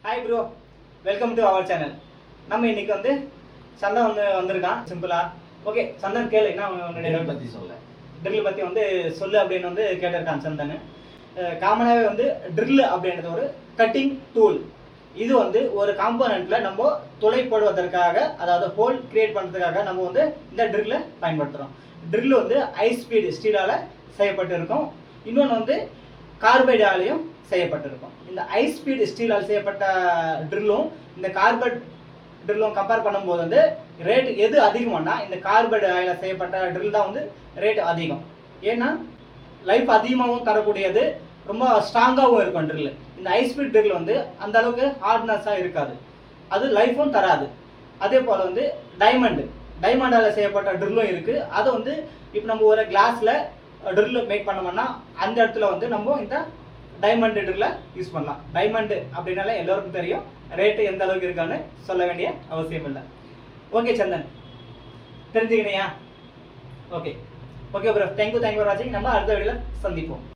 Hi bro, welcome to our channel. நம்ம இன்னைக்கு வந்து சந்தன் வந்திருக்கான் சிம்பிளா. ஓகே சந்தன், கேளு என்ன ட்ரில் பத்தி சொல்ல. ட்ரில் பற்றி வந்து சொல்லு அப்படின்னு வந்து கேட்டிருக்கான் சந்தன். காமனாகவே வந்து ட்ரில் அப்படின்றது ஒரு கட்டிங் டூல். இது வந்து ஒரு காம்போனண்ட்ல நம்ம துளை போடுவதற்காக, அதாவது ஹோல் கிரியேட் பண்ணுறதுக்காக நம்ம வந்து இந்த ட்ரில்லை பயன்படுத்துகிறோம். ட்ரில் வந்து ஹை ஸ்பீடு ஸ்டீலால் செய்யப்பட்டிருக்கும். இன்னொன்று வந்து கார்பைடாலையும் செய்யப்பட்டிருக்கும். இந்த ஹை ஸ்பீடு ஸ்டீலால் செய்யப்பட்ட ட்ரில்லும் இந்த கார்பைட் ட்ரில்லும் கம்பேர் பண்ணும்போது வந்து ரேட் எது அதிகம்னா இந்த கார்பைடு ஆயில் செய்யப்பட்ட ட்ரில் தான் வந்து ரேட் அதிகம். ஏன்னா லைஃப் அதிகமாகவும் தரக்கூடியது, ரொம்ப ஸ்ட்ராங்காகவும் இருக்கும் ட்ரில். இந்த ஹை ஸ்பீட் ட்ரில் வந்து அந்த அளவுக்கு ஹார்ட்னஸாக இருக்காது, அது லைஃப்பும் தராது. அதே போல் வந்து டைமண்டால் செய்யப்பட்ட ட்ரில்லும் இருக்குது. அதை வந்து இப்போ நம்ம ஒரு கிளாஸில் ட்ரில் மேக் பண்ணோம்னா அந்த இடத்துல வந்து நம்ம இந்த டைமண்ட் ட்ரில்லை யூஸ் பண்ணலாம். டைமண்ட் அப்படின்னாலே எல்லோருக்கும் தெரியும், ரேட்டு எந்த அளவுக்கு இருக்கான்னு சொல்ல வேண்டிய அவசியம் இல்லை. ஓகே சந்தன், தெரிஞ்சுக்கினியா? ஓகே ப்ரோ, தேங்க்யூ ஃபார் வாட்சிங். நம்ம அடுத்த வீடியோவில் சந்திப்போம்.